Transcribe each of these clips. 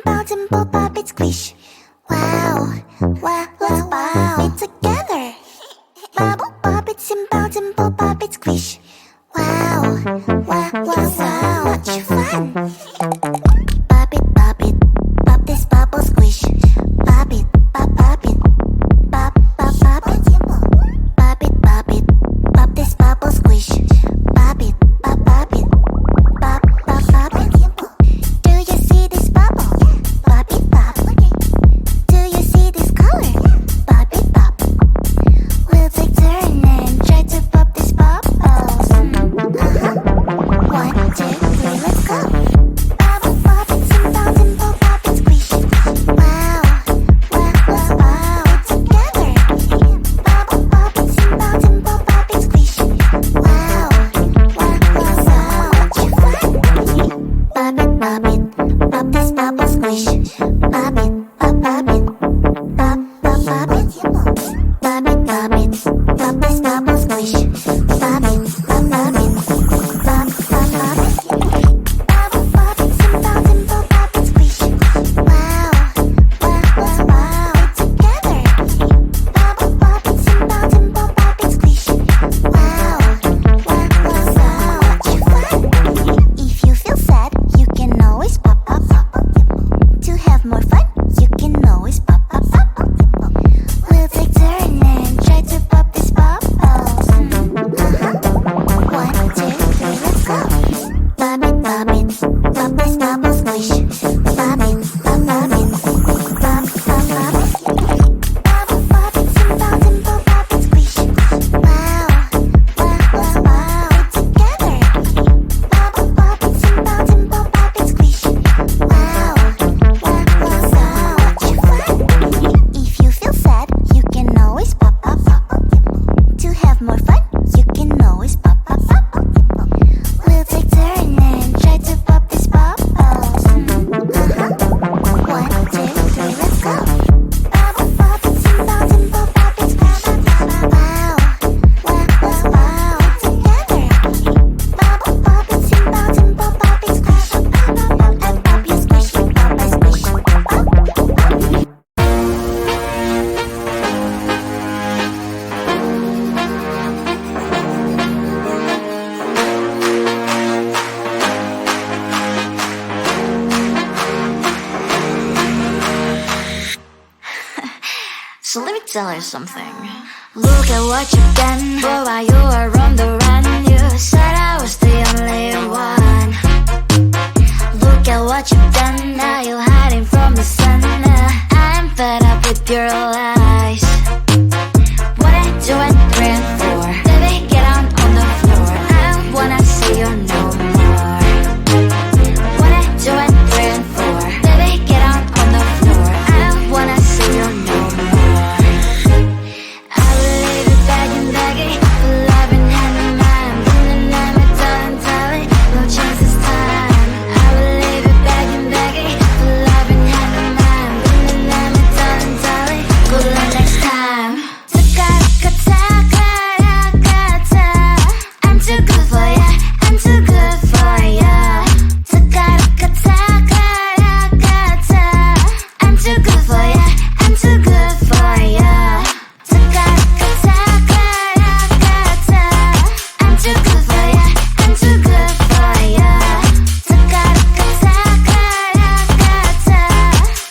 bounce and pop up it squish. Wow, wow, let's pop it together. Bubble pop it and bounce and pop up it squish. Wow, wow, wow, so much fun. Pop it, pop this bubble squish. Pop it, pop it, pop, pop, pop it. Pop it, pop this bubble squish. Pop it, pop it, pop, pop, pop it. Do you see this bubble? Pop it, pop. Do you see this color? Pop it, pop. We'll take turn and try to pop this bubble. 1, 2, 3, let's go. Bubble pop it, and bounce and pop up and squish. Wow, wow, wow, wow, together. Bubble pop it, and bounce and pop up and squish. Wow, wow, wow, so much fun. Pop it, pop this bubble squish. Pop it, pop it, pop, pop, pop it. Pop it, pop this bubble squish. Pop it, pop it, pop, pop, pop it. Bubble pop it, and bounce and pop up and squish. Wow, wow, wow, wow, together. Bubble pop it, and bounce and pop up and squish. Wow, wow, wow, so much fun. If you feel sad, you can always pop up. To have more fun, you can always pop up. We'll take turn and try to pop this bubble. 1, 2, 3, let's go. Pop it, pop this bubble squish. Pop it, pop it, pop, pop, pop it. Bubble pop it, and bounce and pop up and squish. Wow, wow, wow, wow, together. Bubble pop it, and bounce and pop up and squish. Wow, wow, wow, so much fun. If you feel sad, you can always pop up. To have more fun, you can always pop up. We'll take turn and try to pop this bubble. 1, 2, 3, let's go. Bubble pop it, and bounce and pop up and squish. Wow, wow, wow, wow, together. Bubble pop it, and bounce and pop up and squish. And pop you squish, pop I squish. So let me tell you something. Look at what you've done. Boy, while you were on the run, you said I was the only one. Look at what you've done. Now you're hiding from the sun. I'm fed up with your lies. 1, 2, and 3, and 4. Baby, get on the floor. I wanna see you no more. 1, 2, and 3, and 4. Baby, get on the floor. I wanna see you no more. I will leave you begging, begging for love and hand in mine. And I'm a darling, no chance this time. I will leave you begging, begging for love and hand in mine. And I'm a darling, good luck next time. I'm too good for ya, I'm too good for ya. I'm too good for ya, I'm too good for ya. I'm too good for ya, I'm too good for ya.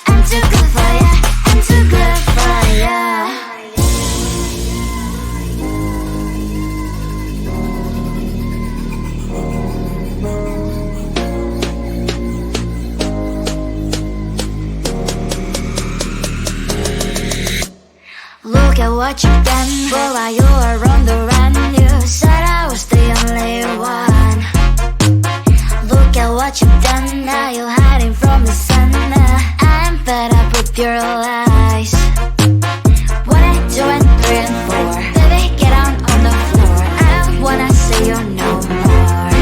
I'm too good for ya, I'm too good for ya. Look at what you've done. Boy, while you were on the run, you said I was the only one. Look at what you've done. Now you're hiding from the sun. I'm fed up with your lies. 1, 2, and 3, and 4. Baby, get on the floor. I wanna see you no more.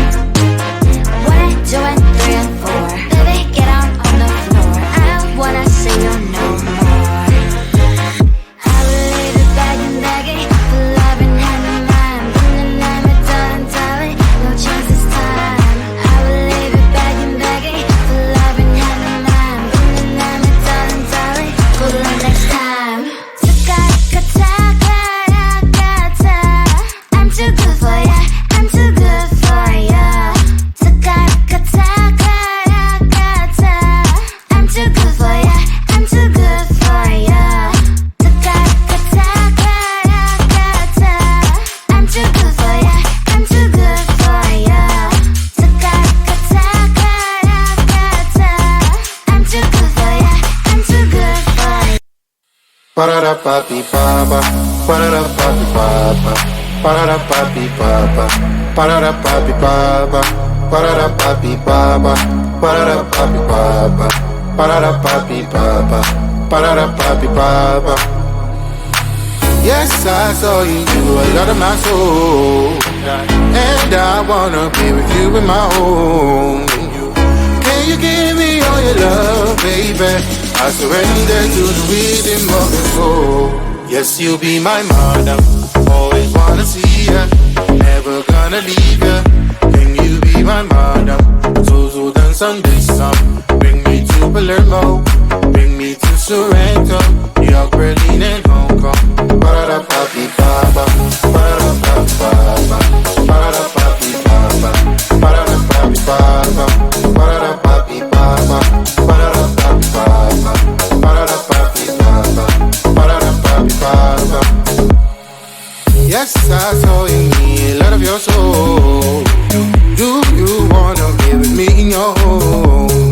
1, 2, and 3, and 4. Baby, get on the floor. I wanna see you no more. I will leave you begging, begging for love and hand in mine. And I'm a darling, no chance this time. I will leave you begging, begging for love. Ba-da-da-ba-be-ba-ba, ba-da-da-ba-be-ba-ba, ba-da-da-ba-be-ba-ba, ba-da-da-ba-be-ba-ba, ba-da-da-ba-be-ba-ba, ba-da-da-ba-be-ba-ba, ba-da-da-ba-be-ba-ba, ba-da-da-ba-be-ba-ba. Yes, I saw you, you a lot of my soul, and I wanna be with you in my home. Can you give me all your love, baby? I surrender to the rhythm of your soul. Yes, you'll be my madam, always wanna see ya, never gonna leave ya. Can you be my madam? So dance on this song. Bring me to Palermo, bring me to Sorrento, New York, Berlin and Hong Kong. Ba-da-da-ba-be-ba-ba, ba-da-da-ba-be-ba-ba, ba-da-da-ba-be-ba-ba, ba-da-da-ba-be-ba-ba, ba-da-da-ba-be-ba-ba, ba-da-da-ba-be-ba-ba, ba-da-da-ba-be-ba-ba, ba-da-da-ba-be-ba-ba. Yes, I saw in me a lot of your soul. Do you wanna be with me in your home?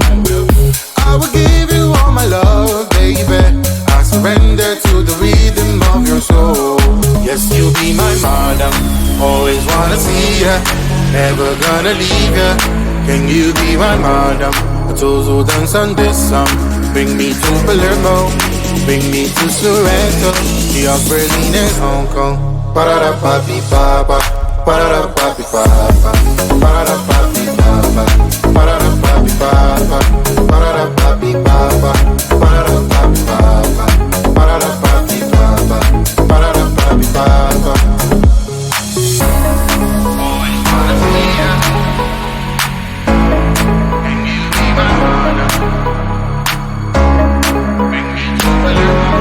I will give you all my love, baby. I surrender to the rhythm of your soul. Yes, you'll be my madam, always wanna see ya, never gonna leave ya. Can you be my madam? So dance on this song. Bring me to Palermo, bring me to Sorrento, New York, Berlin and Hong Kong. Ba-da-da-ba-be-ba-ba, ba-da-da-ba-be-ba-ba, ba-da-da-ba-be-ba-ba, ba-da-da-ba-be-ba-ba, ba-da-da-ba-be-ba-ba, ba-da-da-ba-be-ba-ba, ba-da-da-ba-be-ba-ba, ba-da-da-ba-be-ba-ba. Always wanna see ya. Can you be my madam? Bring me to Palermo.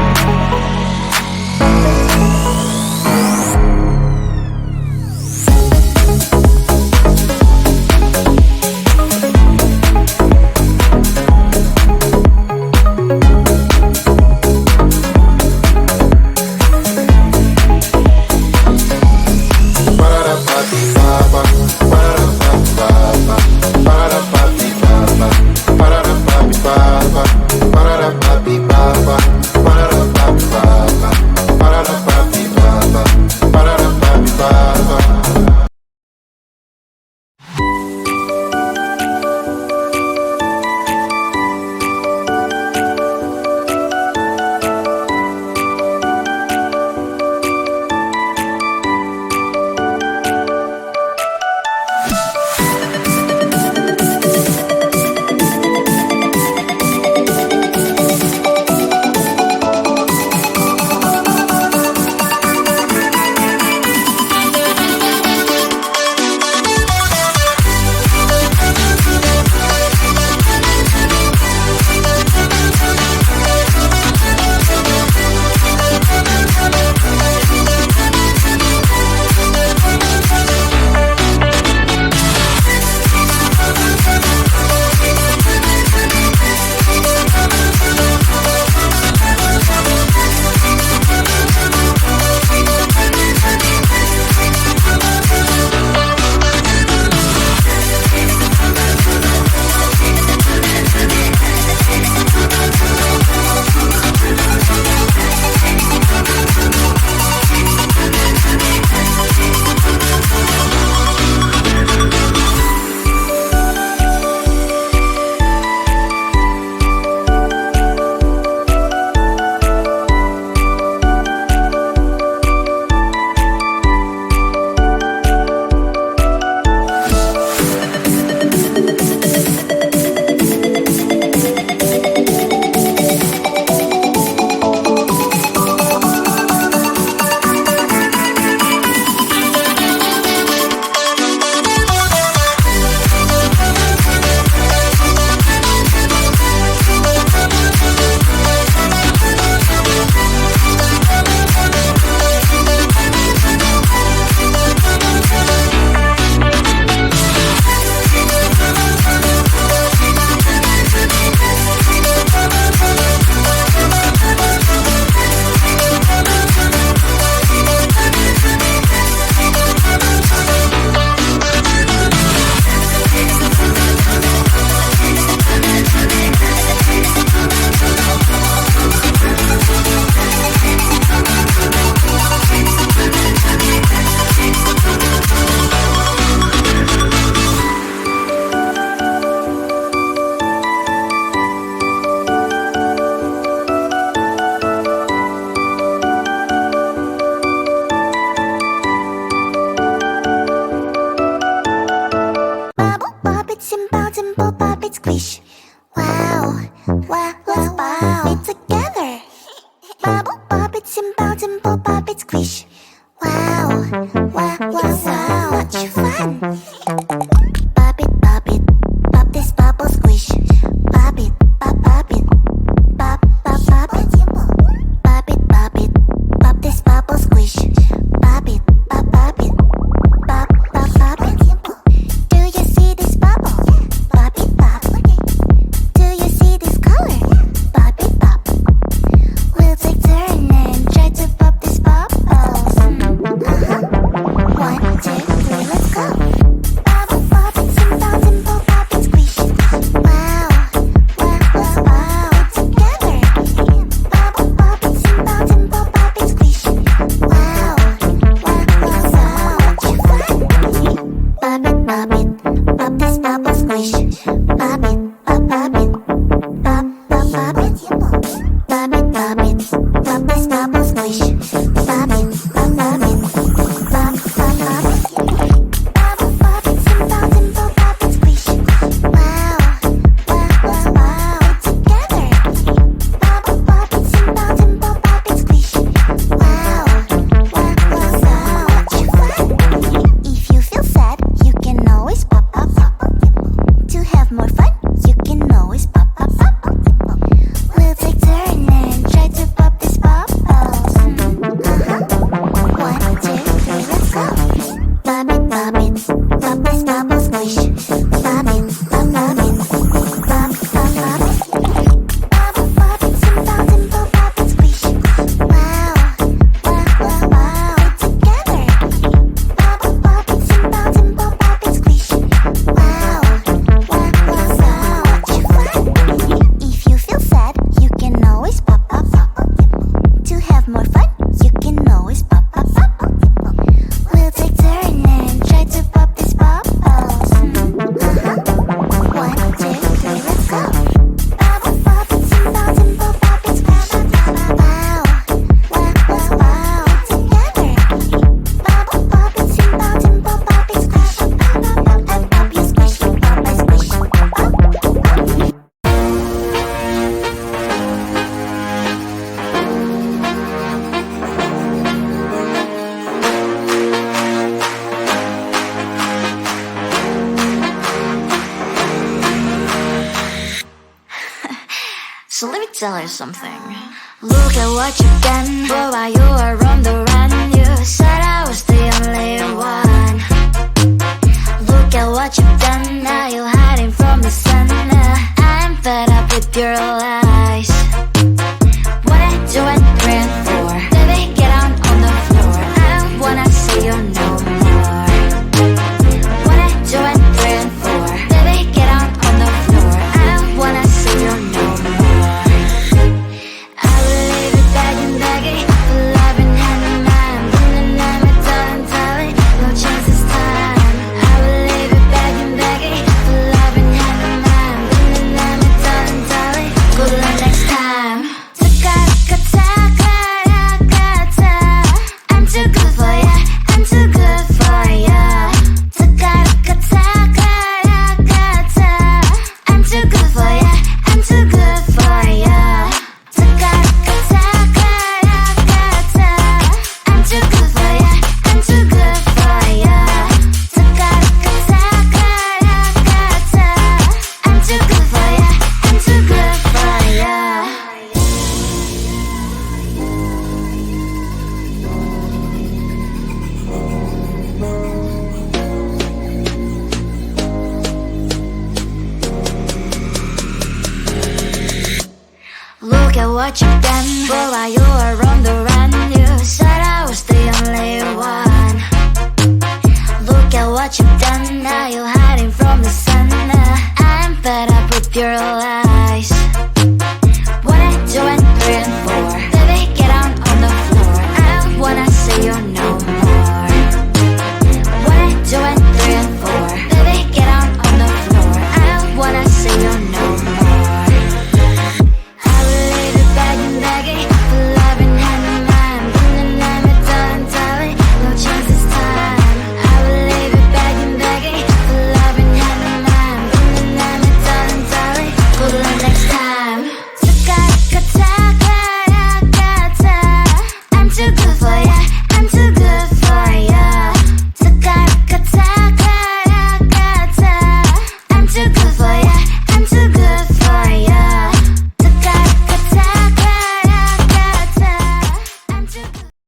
wow, let's bow it together. Bubble pop it, simple pop it, squish. Wow, wow, wow, so much fun. Pop it, pop this bubble squish. Pop it, pop it, pop it. Pop it, pop this bubble squish. Pop it, pop it, pop it. Do you see this bubble? Pop it, pop. Do you see this color? Pop it, pop. We'll take turn and try to pop this bubbles. 1, 2, 3, let's go. Bubble pop it, simple pop it, squish. Wow, wow, wow, wow, together. Bubble pop it, simple pop it, squish. Wow, wow, wow, so much fun. Pop it, pop this bubble squish. Pop it, pop it, pop it. Pop it, pop this bubble squish. Pop it, pop it, pop it. Bubble pop it, simple pop it, squish. Wow, wow, wow, wow, together. Bubble pop it, simple pop it, squish. Wow, wow, wow, so much fun. If you feel sad, you can always pop. To have more fun, you can always pop. We'll take turn and try to pop this bubbles. 1, 2, 3, let's go. Pop it, pop this bubble squish. Pop it, pop it, pop it. Bubble pop it, simple pop it, squish. Wow, wow, wow, wow, together. Bubble pop it, simple pop it, squish. Wow, wow, wow, so much fun. If you feel sad, you can always pop. To have more fun, you can always pop. We'll take turn and try to pop this bubbles. 1, 2, 3, let's go. Bubble pop it, simple pop it, squish. Wow, wow, wow, wow, together. Bubble pop it, simple pop it, squish. And pop you squish, pop I squish. So let me tell you something. Look at what you've done. Boy, while you were on the run, you said I was the only one. Look at what you've done. Now you're hiding from the sun. I'm fed up with your lies. What I do and praying for. Baby, get out on the floor. I don't wanna see you no more. What I do and praying for. Baby, get out on the floor. I don't wanna see you no more. I will leave it begging for love and hand in mind. And I'm a darling, no chance this time. I will leave it begging for love and hand in mind. And I'm a darling, good luck next time. I'm too good for ya, I'm too good for ya. I'm too good for ya, I'm too good for ya. I'm too good for ya, I'm too good for ya. I'm too good for ya, I'm too good for ya. Look at what you've done. Boy, while you were on the run, you said I was the only one. Look at what you've done. Now you're hiding from the sun. I'm fed up with your lies.